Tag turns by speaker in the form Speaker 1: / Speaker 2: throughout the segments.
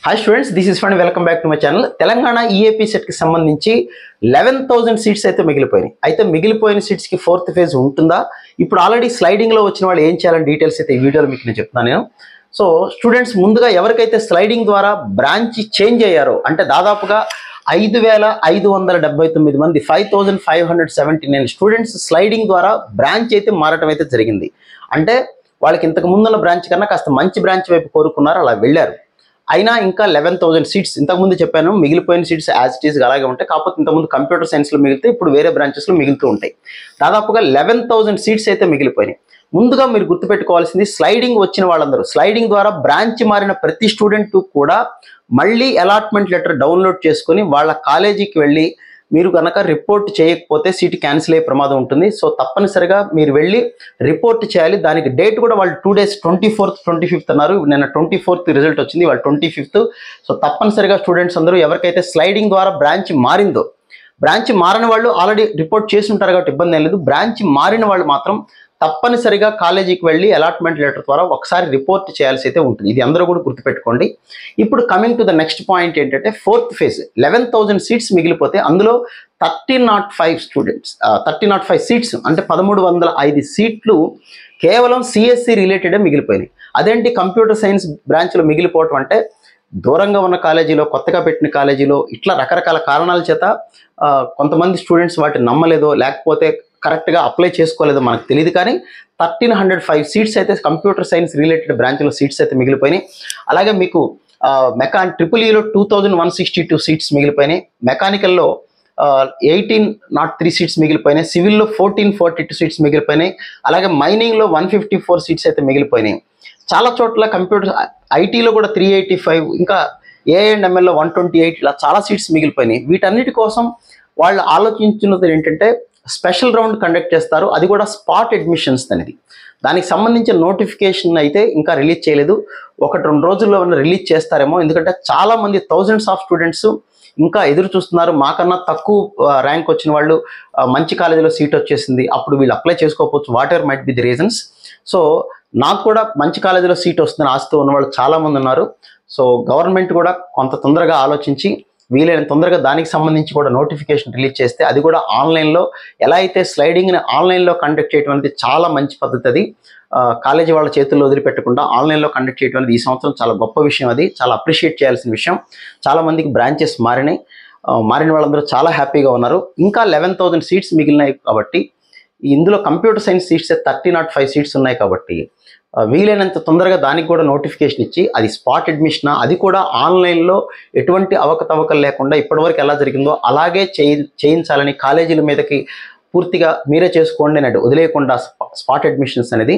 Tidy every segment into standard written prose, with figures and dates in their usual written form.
Speaker 1: Hi students, this is fund. Welcome back to my channel. Telangana EAP సెట్కి సంబంధించి 11,000 seats అయితే మిగిలిపోయినాయి. అయితే మిగిలిపోయిన సీట్స్కి ఫోర్త్ ఫేజ్ ఉంటుందా? ఇప్పుడు ఆల్రెడీ స్లైడింగ్లో వచ్చిన వాళ్ళు ఏం చేయాలని డీటెయిల్స్ అయితే ఈ వీడియోలో మీకు నేను చెప్తున్నాను నేను. సో స్టూడెంట్స్, ముందుగా ఎవరికైతే స్లైడింగ్ ద్వారా బ్రాంచ్ చేంజ్ అయ్యారో, అంటే దాదాపుగా 5,579 మంది 5,579 స్టూడెంట్స్ స్లైడింగ్ ద్వారా బ్రాంచ్ అయితే మారటం అయితే జరిగింది. అంటే వాళ్ళకి ఇంతకు ముందున్న బ్రాంచ్ కన్నా కాస్త మంచి బ్రాంచ్ వైపు కోరుకున్నారు, అలా వెళ్ళారు. అయినా ఇంకా 11,000 సీట్స్ ఇంతకుముందు చెప్పాను, మిగిలిపోయిన సీట్స్ యాజ్ ఇట్ ఈస్ అలాగే ఉంటాయి. కాకపోతే ఇంతకుముందు కంప్యూటర్ సైన్స్లో మిగిలితే ఇప్పుడు వేరే బ్రాంచెస్లో మిగులుతూ ఉంటాయి. దాదాపుగా 11,000 సీట్స్ అయితే మిగిలిపోయినాయి. ముందుగా మీరు గుర్తుపెట్టుకోవాల్సింది, స్లైడింగ్ వచ్చిన వాళ్ళందరూ, స్లైడింగ్ ద్వారా బ్రాంచ్ మారిన ప్రతి స్టూడెంట్ కూడా మళ్ళీ అలాట్మెంట్ లెటర్ డౌన్లోడ్ చేసుకొని వాళ్ళ కాలేజీకి వెళ్ళి మీరు కనుక రిపోర్ట్ చేయకపోతే సీట్ క్యాన్సిల్ అయ్యే ప్రమాదం ఉంటుంది. సో తప్పనిసరిగా మీరు వెళ్ళి రిపోర్ట్ చేయాలి. దానికి డేట్ కూడా వాళ్ళు 2 days 24th 25th అన్నారు. నిన్న 24th రిజల్ట్ వచ్చింది, వాళ్ళు 25th. సో తప్పనిసరిగా స్టూడెంట్స్ అందరూ ఎవరికైతే స్లైడింగ్ ద్వారా బ్రాంచ్ మారిందో, బ్రాంచ్ మారిన వాళ్ళు ఆల్రెడీ రిపోర్ట్ చేసి ఉంటారు కాబట్టి ఇబ్బంది ఏం లేదు. బ్రాంచ్ మారిన వాళ్ళు మాత్రం తప్పనిసరిగా కాలేజీకి వెళ్ళి అలాట్మెంట్ లెటర్ ద్వారా ఒకసారి రిపోర్ట్ చేయాల్సి అయితే ఉంటుంది. ఇది అందరూ కూడా గుర్తుపెట్టుకోండి. ఇప్పుడు coming to the next point ఏంటంటే, ఫోర్త్ ఫేజ్ 11,000 సీట్స్ మిగిలిపోతే అందులో 1305 స్టూడెంట్స్ 1305 సీట్స్ అంటే 1,305 సీట్లు కేవలం సిఎస్సి రిలేటెడే మిగిలిపోయినాయి. అదేంటి కంప్యూటర్ సైన్స్ బ్రాంచ్లో మిగిలిపోవటం అంటే, దూరంగా ఉన్న కాలేజీలో, కొత్తగా పెట్టిన కాలేజీలో ఇట్లా రకరకాల కారణాల చేత కొంతమంది స్టూడెంట్స్ వాటిని నమ్మలేదో, లేకపోతే కరెక్ట్గా అప్లై చేసుకోలేదో మనకు తెలియదు. కానీ 1305 సీట్స్ అయితే కంప్యూటర్ సైన్స్ రిలేటెడ్ బ్రాంచ్లో సీట్స్ అయితే మిగిలిపోయినాయి. అలాగే మీకు ట్రిపుల్ ఈలో 2,162 సీట్స్ మిగిలిపోయినాయి. మెకానికల్లో 1,803 సీట్స్ మిగిలిపోయినాయి. సివిల్లో 1,442 సీట్స్ మిగిలిపోయినాయి. అలాగే మైనింగ్లో 154 సీట్స్ అయితే మిగిలిపోయినాయి. చాలా చోట్ల కంప్యూటర్ ఐటీలో కూడా 385, ఇంకా ఏఎండ్ఎంఎల్లో 128, ఇలా చాలా సీట్స్ మిగిలిపోయినాయి. వీటన్నిటి కోసం వాళ్ళు ఆలోచించినది ఏంటంటే, స్పెషల్ రౌండ్ కండక్ట్ చేస్తారు, అది కూడా స్పాట్ అడ్మిషన్స్ అనేది. దానికి సంబంధించిన నోటిఫికేషన్ అయితే ఇంకా రిలీజ్ చేయలేదు. 1-2 రోజుల్లో రిలీజ్ చేస్తారేమో. ఎందుకంటే చాలామంది థౌజండ్స్ ఆఫ్ స్టూడెంట్స్ ఇంకా ఎదురు చూస్తున్నారు. మాకన్నా తక్కువ ర్యాంక్ వచ్చిన వాళ్ళు మంచి కాలేజీలో సీట్ వచ్చేసింది, అప్పుడు వీళ్ళు అప్లై చేసుకోకపోవచ్చు, whatever might be the reasons. So నాకు కూడా మంచి కాలేజీలో సీట్ వస్తుందని ఆశతో ఉన్నవాళ్ళు చాలామంది ఉన్నారు. సో గవర్నమెంట్ కూడా కొంత తొందరగా ఆలోచించి వీలైన తొందరగా దానికి సంబంధించి కూడా నోటిఫికేషన్ రిలీజ్ చేస్తే, అది కూడా ఆన్లైన్లో, ఎలా అయితే స్లైడింగ్ని ఆన్లైన్లో కండక్ట్ చేయడం అనేది చాలా మంచి పద్ధతి. అది కాలేజీ వాళ్ళ చేతుల్లో వదిలిపెట్టకుండా ఆన్లైన్లో కండక్ట్ చేయడం అనేది ఈ సంవత్సరం చాలా గొప్ప విషయం. అది చాలా అప్రిషియేట్ చేయాల్సిన విషయం. చాలామందికి బ్రాంచెస్ మారినాయి, మారిన వాళ్ళందరూ చాలా హ్యాపీగా ఉన్నారు. ఇంకా 11,000 సీట్స్ మిగిలినాయి కాబట్టి, ఇందులో కంప్యూటర్ సైన్స్ సీట్స్ 1305 సీట్స్ ఉన్నాయి కాబట్టి వీలైనంత తొందరగా దానికి కూడా నోటిఫికేషన్ ఇచ్చి, అది స్పాట్ అడ్మిషన్, అది కూడా ఆన్లైన్లో ఎటువంటి అవకతవకలు లేకుండా ఇప్పటివరకు ఎలా జరిగిందో అలాగే చేయించాలని, కాలేజీల మీదకి పూర్తిగా మీరే చేసుకోండి అని వదిలేయకుండా స్పాట్ అడ్మిషన్స్ అనేది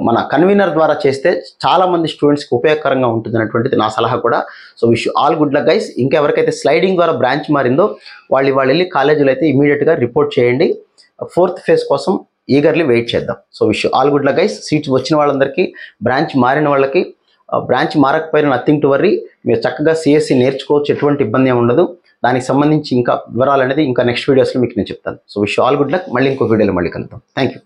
Speaker 1: మన కన్వీనర్ ద్వారా చేస్తే చాలామంది స్టూడెంట్స్కి ఉపయోగకరంగా ఉంటుంది అనేటువంటిది నా సలహా కూడా. So wish all good luck guys. ఇంకా ఎవరికైతే స్లైడింగ్ ద్వారా బ్రాంచ్ మారిందో వాళ్ళు వెళ్ళి కాలేజీలో అయితే ఇమీడియట్గా రిపోర్ట్ చేయండి. ఫోర్త్ ఫేజ్ కోసం ఈగర్లీ వెయిట్ చేద్దాం. So wish all good luck guys. Seats వచ్చిన వాళ్ళందరికీ, బ్రాంచ్ మారిన వాళ్ళకి, బ్రాంచ్ మారకపోయినా నథింగ్ టు వర్రీ, మీరు చక్కగా సిఎస్సి నేర్చుకోవచ్చు, ఎటువంటి ఇబ్బంది ఏమి ఉండదు. దానికి సంబంధించి ఇంకా వివరాలు అనేది ఇంకా నెక్స్ట్ వీడియోస్లో మీకు నేను చెప్తాను. So wish all good luck. మళ్ళీ ఇంకో వీడియోలో మళ్ళీ కలుద్దాం. Thank you.